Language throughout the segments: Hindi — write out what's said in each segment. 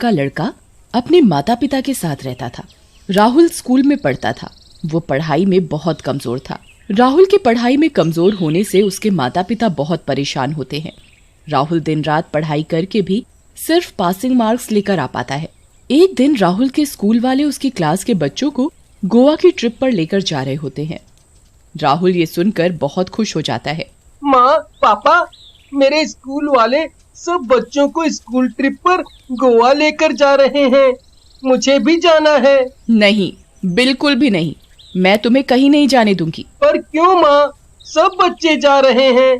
का लड़का अपने माता पिता के साथ रहता था। राहुल स्कूल में पढ़ता था। वो पढ़ाई में बहुत कमजोर था। राहुल के पढ़ाई में कमजोर होने से उसके माता पिता बहुत परेशान होते हैं। राहुल दिन रात पढ़ाई करके भी सिर्फ पासिंग मार्क्स लेकर आ पाता है। एक दिन राहुल के स्कूल वाले उसकी क्लास के बच्चों को गोवा की ट्रिप पर लेकर जा रहे होते हैं। राहुल ये सुनकर बहुत खुश हो जाता है। माँ, पापा, मेरे स्कूल वाले सब बच्चों को स्कूल ट्रिप पर गोवा लेकर जा रहे हैं। मुझे भी जाना है। नहीं, बिल्कुल भी नहीं। मैं तुम्हें कहीं नहीं जाने दूंगी। पर क्यों माँ? सब बच्चे जा रहे हैं।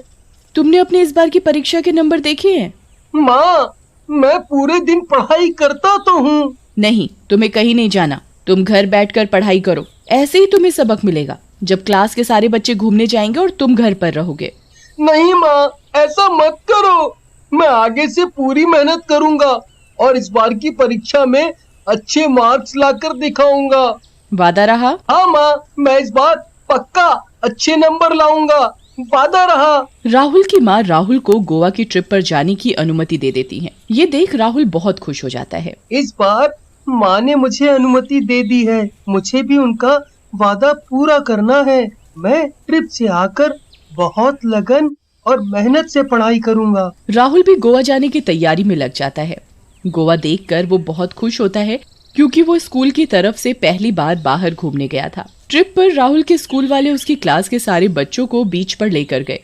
तुमने अपने इस बार की परीक्षा के नंबर देखे हैं? माँ, मैं पूरे दिन पढ़ाई करता तो हूँ। नहीं, तुम्हें कहीं नहीं जाना। तुम घर बैठकर पढ़ाई करो। ऐसे ही तुम्हें सबक मिलेगा जब क्लास के सारे बच्चे घूमने जाएंगे और तुम घर पर रहोगे। नहीं माँ, ऐसा मत करो। मैं आगे से पूरी मेहनत करूँगा और इस बार की परीक्षा में अच्छे मार्क्स लाकर दिखाऊंगा। वादा रहा? हाँ माँ, मैं इस बार पक्का अच्छे नंबर लाऊंगा। वादा रहा। राहुल की माँ राहुल को गोवा की ट्रिप पर जाने की अनुमति दे देती हैं। ये देख राहुल बहुत खुश हो जाता है। इस बार माँ ने मुझे अनुमति दे दी है। मुझे भी उनका वादा पूरा करना है। मैं ट्रिप से आकर बहुत लगन और मेहनत से पढ़ाई करूँगा। राहुल भी गोवा जाने की तैयारी में लग जाता है। गोवा देखकर वो बहुत खुश होता है क्योंकि वो स्कूल की तरफ से पहली बार बाहर घूमने गया था। ट्रिप पर राहुल के स्कूल वाले उसकी क्लास के सारे बच्चों को बीच पर लेकर गए।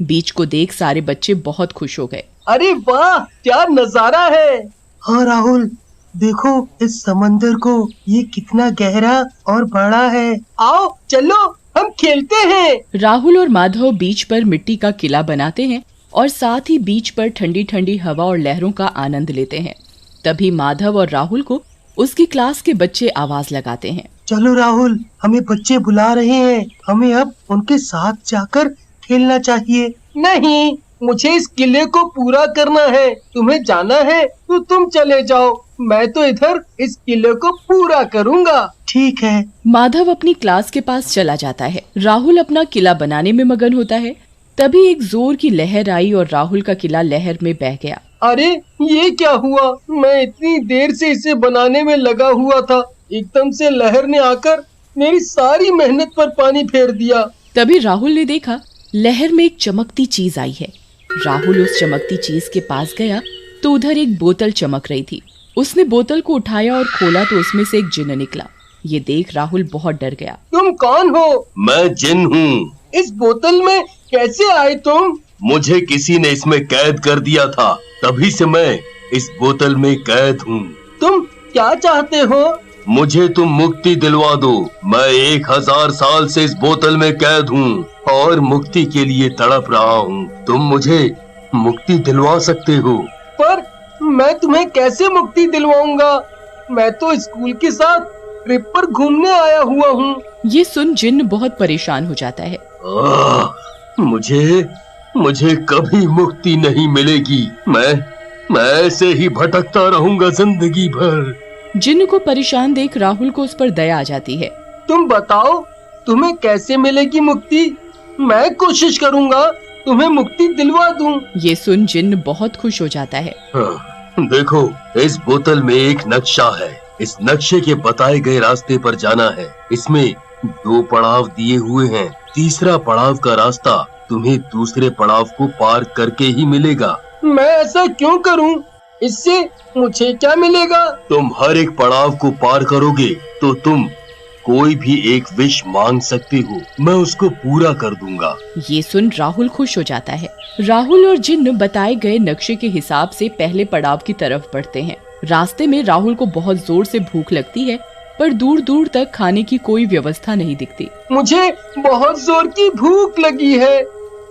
बीच को देख सारे बच्चे बहुत खुश हो गए। अरे वाह, क्या नजारा है। हाँ राहुल, देखो इस समंदर को, ये कितना गहरा और बड़ा है। आओ चलो हम खेलते हैं। राहुल और माधव बीच पर मिट्टी का किला बनाते हैं और साथ ही बीच पर ठंडी ठंडी हवा और लहरों का आनंद लेते हैं। तभी माधव और राहुल को उसकी क्लास के बच्चे आवाज लगाते हैं। चलो राहुल, हमें बच्चे बुला रहे हैं। हमें अब उनके साथ जाकर खेलना चाहिए। नहीं, मुझे इस किले को पूरा करना है। तुम्हें जाना है तो तुम चले जाओ। मैं तो इधर इस किले को पूरा करूँगा। ठीक है। माधव अपनी क्लास के पास चला जाता है। राहुल अपना किला बनाने में मगन होता है। तभी एक जोर की लहर आई और राहुल का किला लहर में बह गया। अरे ये क्या हुआ? मैं इतनी देर से इसे बनाने में लगा हुआ था। एकदम से लहर ने आकर मेरी सारी मेहनत पर पानी फेर दिया। तभी राहुल ने देखा लहर में एक चमकती चीज आई है। राहुल उस चमकती चीज के पास गया तो उधर एक बोतल चमक रही थी। उसने बोतल को उठाया और खोला तो उसमें से एक जिन्न निकला। ये देख राहुल बहुत डर गया। तुम कौन हो? मैं जिन हूँ। इस बोतल में कैसे आए तुम? मुझे किसी ने इसमें कैद कर दिया था, तभी से मैं इस बोतल में कैद हूँ। तुम क्या चाहते हो? मुझे तुम मुक्ति दिलवा दो। मैं 1000 साल से इस बोतल में कैद हूँ और मुक्ति के लिए तड़प रहा हूँ। तुम मुझे मुक्ति दिलवा सकते हो। पर मैं तुम्हें कैसे मुक्ति दिलवाऊंगा? मैं तो स्कूल के साथ ट्रिप पर घूमने आया हुआ हूँ। ये सुन जिन्न बहुत परेशान हो जाता है। मुझे कभी मुक्ति नहीं मिलेगी। मैं ऐसे ही भटकता रहूंगा जिंदगी भर। जिन्न को परेशान देख राहुल को उस पर दया आ जाती है। तुम बताओ, तुम्हें कैसे मिलेगी मुक्ति? मैं कोशिश करूंगा तुम्हें मुक्ति दिलवा दूं। ये सुन जिन्न बहुत खुश हो जाता है। देखो, इस बोतल में एक नक्शा है। इस नक्शे के बताए गए रास्ते पर जाना है। इसमें 2 पड़ाव दिए हुए हैं। तीसरा पड़ाव का रास्ता तुम्हें दूसरे पड़ाव को पार करके ही मिलेगा। मैं ऐसा क्यों करूं? इससे मुझे क्या मिलेगा? तुम हर एक पड़ाव को पार करोगे तो तुम कोई भी एक विश मांग सकते हो। मैं उसको पूरा कर दूंगा। ये सुन राहुल खुश हो जाता है। राहुल और जिन्न बताए गए नक्शे के हिसाब से पहले पड़ाव की तरफ बढ़ते हैं। रास्ते में राहुल को बहुत जोर से भूख लगती है, पर दूर दूर तक खाने की कोई व्यवस्था नहीं दिखती। मुझे बहुत जोर की भूख लगी है,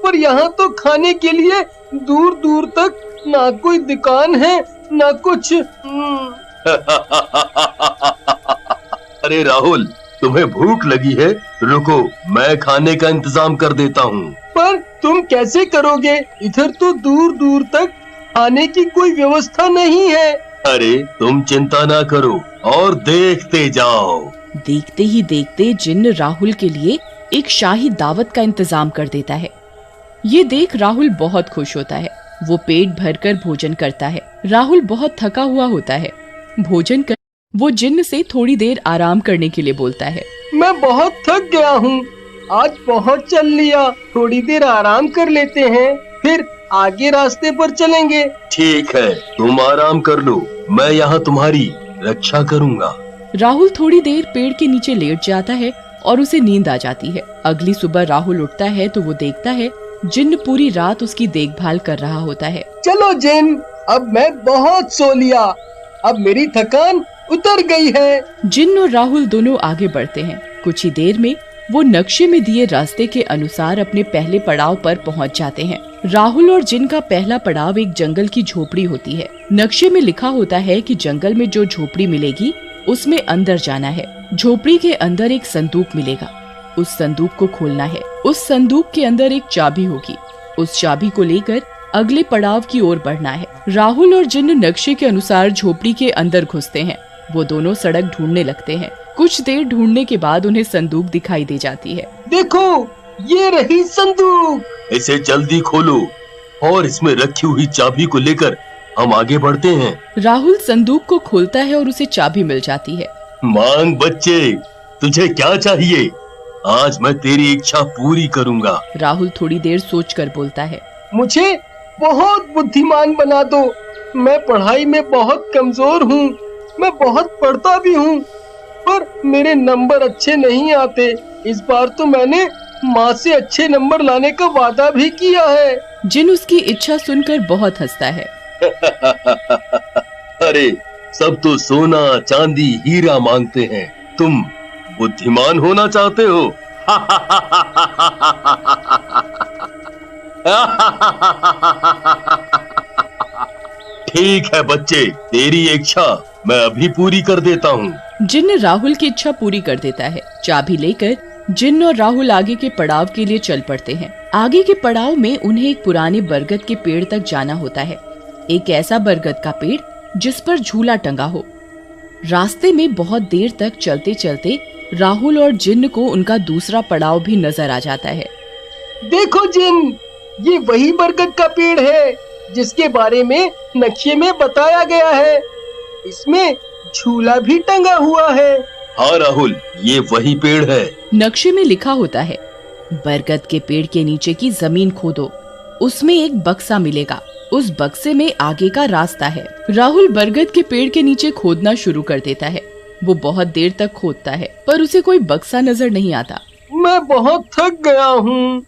पर यहाँ तो खाने के लिए दूर दूर तक ना कोई दुकान है ना कुछ। अरे राहुल, तुम्हें भूख लगी है? रुको, मैं खाने का इंतजाम कर देता हूँ। पर तुम कैसे करोगे? इधर तो दूर दूर तक खाने की कोई व्यवस्था नहीं है। अरे तुम चिंता ना करो और देखते जाओ। देखते ही देखते जिन्न राहुल के लिए एक शाही दावत का इंतजाम कर देता है। ये देख राहुल बहुत खुश होता है। वो पेट भरकर भोजन करता है। राहुल बहुत थका हुआ होता है। भोजन कर वो जिन्न से थोड़ी देर आराम करने के लिए बोलता है। मैं बहुत थक गया हूँ, आज बहुत चल लिया, थोड़ी देर आराम कर लेते हैं, फिर आगे रास्ते पर चलेंगे। ठीक है, तुम आराम कर लो, मैं यहाँ तुम्हारी रक्षा करूँगा। राहुल थोड़ी देर पेड़ के नीचे लेट जाता है और उसे नींद आ जाती है। अगली सुबह राहुल उठता है तो वो देखता है जिन्न पूरी रात उसकी देखभाल कर रहा होता है। चलो जिन्न, अब मैं बहुत सो लिया, अब मेरी थकान उतर गई है। जिन्न और राहुल दोनों आगे बढ़ते हैं। कुछ ही देर में वो नक्शे में दिए रास्ते के अनुसार अपने पहले पड़ाव पर पहुंच जाते हैं। राहुल और जिन्न का पहला पड़ाव एक जंगल की झोपड़ी होती है। नक्शे में लिखा होता है कि जंगल में जो झोपड़ी मिलेगी उसमें अंदर जाना है। झोपड़ी के अंदर एक संदूक मिलेगा, उस संदूक को खोलना है। उस संदूक के अंदर एक चाबी होगी, उस चाबी को लेकर अगले पड़ाव की ओर बढ़ना है। राहुल और जिन्न नक्शे के अनुसार झोपड़ी के अंदर घुसते हैं। वो दोनों सड़क ढूंढने लगते हैं। कुछ देर ढूंढने के बाद उन्हें संदूक दिखाई दे जाती है। देखो, ये रही संदूक। इसे जल्दी खोलो और इसमें रखी हुई चाबी को लेकर हम आगे बढ़ते हैं। राहुल संदूक को खोलता है और उसे चाबी मिल जाती है। मांग बच्चे, तुझे क्या चाहिए? आज मैं तेरी इच्छा पूरी करूंगा। राहुल थोड़ी देर सोचकर बोलता है। मुझे बहुत बुद्धिमान बना दो, मैं पढ़ाई में बहुत कमजोर हूँ, मैं बहुत पढ़ता भी हूँ, पर मेरे नंबर अच्छे नहीं आते। इस बार तो मैंने माँ से अच्छे नंबर लाने का वादा भी किया है। जिन्न उसकी इच्छा सुनकर बहुत हंसता है। अरे, सब तो सोना, चांदी, हीरा मांगते हैं, तुम बुद्धिमान होना चाहते हो? ठीक है बच्चे, तेरी इच्छा मैं अभी पूरी कर देता हूँ। जिन्न राहुल की इच्छा पूरी कर देता है। चाबी लेकर जिन्न और राहुल आगे के पड़ाव के लिए चल पड़ते हैं। आगे के पड़ाव में उन्हें एक पुराने बरगद के पेड़ तक जाना होता है। एक ऐसा बरगद का पेड़ जिस पर झूला टंगा हो। रास्ते में बहुत देर तक चलते चलते राहुल और जिन्न को उनका दूसरा पड़ाव भी नजर आ जाता है। देखो जिन्न, ये वही बरगद का पेड़ है जिसके बारे में नक्शे में बताया गया है। इसमें झूला भी टंगा हुआ है। हाँ राहुल, ये वही पेड़ है। नक्शे में लिखा होता है, बरगद के पेड़ के नीचे की जमीन खोदो, उसमें एक बक्सा मिलेगा, उस बक्से में आगे का रास्ता है। राहुल बरगद के पेड़ के नीचे खोदना शुरू कर देता है। वो बहुत देर तक खोदता है पर उसे कोई बक्सा नजर नहीं आता। मैं बहुत थक गया हूँ,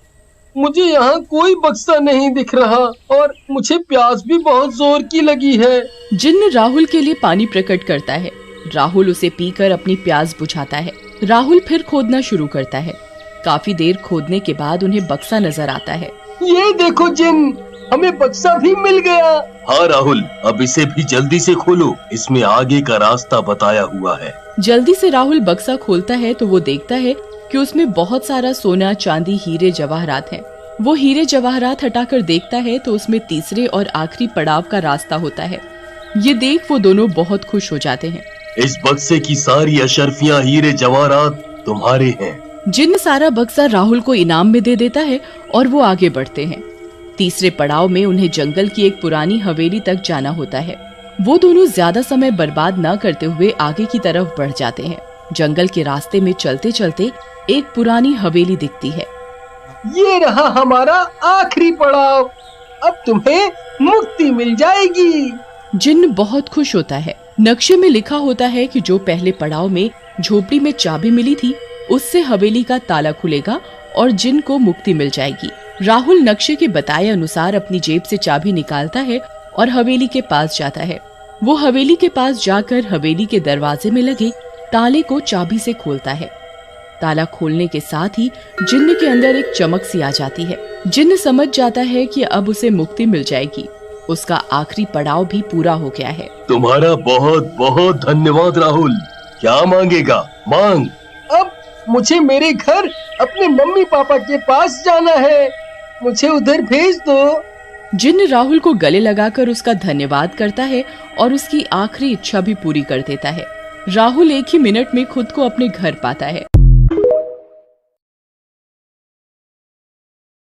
मुझे यहाँ कोई बक्सा नहीं दिख रहा और मुझे प्यास भी बहुत जोर की लगी है। जिन्न राहुल के लिए पानी प्रकट करता है। राहुल उसे पीकर अपनी प्यास बुझाता है। राहुल फिर खोदना शुरू करता है। काफी देर खोदने के बाद उन्हें बक्सा नजर आता है। ये देखो जिन्न, हमें बक्सा भी मिल गया। हाँ राहुल, अब इसे भी जल्दी से खोलो, इसमें आगे का रास्ता बताया हुआ है। जल्दी से राहुल बक्सा खोलता है तो वो देखता है कि उसमें बहुत सारा सोना, चांदी, हीरे जवाहरात हैं। वो हीरे जवाहरात हटाकर देखता है तो उसमें तीसरे और आखिरी पड़ाव का रास्ता होता है। ये देख वो दोनों बहुत खुश हो जाते हैं। इस बक्से की सारी अशर्फियाँ, हीरे जवाहरात तुम्हारे हैं। जिन्न सारा बक्सा राहुल को इनाम में दे देता है और वो आगे बढ़ते हैं। तीसरे पड़ाव में उन्हें जंगल की एक पुरानी हवेली तक जाना होता है। वो दोनों ज्यादा समय बर्बाद न करते हुए आगे की तरफ बढ़ जाते हैं। जंगल के रास्ते में चलते चलते एक पुरानी हवेली दिखती है। ये रहा हमारा आखिरी पड़ाव, अब तुम्हें मुक्ति मिल जाएगी। जिन्न बहुत खुश होता है। नक्शे में लिखा होता है कि जो पहले पड़ाव में झोपड़ी में चाबी मिली थी, उससे हवेली का ताला खुलेगा और जिन्न को मुक्ति मिल जाएगी। राहुल नक्शे के बताए अनुसार अपनी जेब से चाबी निकालता है और हवेली के पास जाता है। वो हवेली के पास जाकर हवेली के दरवाजे में लगे ताले को चाबी से खोलता है। ताला खोलने के साथ ही जिन्न के अंदर एक चमक सी आ जाती है। जिन्न समझ जाता है कि अब उसे मुक्ति मिल जाएगी। उसका आखिरी पड़ाव भी पूरा हो गया है। तुम्हारा बहुत बहुत धन्यवाद राहुल। क्या मांगेगा? मांग। अब मुझे मेरे घर अपने मम्मी पापा के पास जाना है, मुझे उधर भेज दो। जिन्न राहुल को गले लगाकर उसका धन्यवाद करता है और उसकी आखिरी इच्छा भी पूरी कर देता है। राहुल एक ही मिनट में खुद को अपने घर पाता है।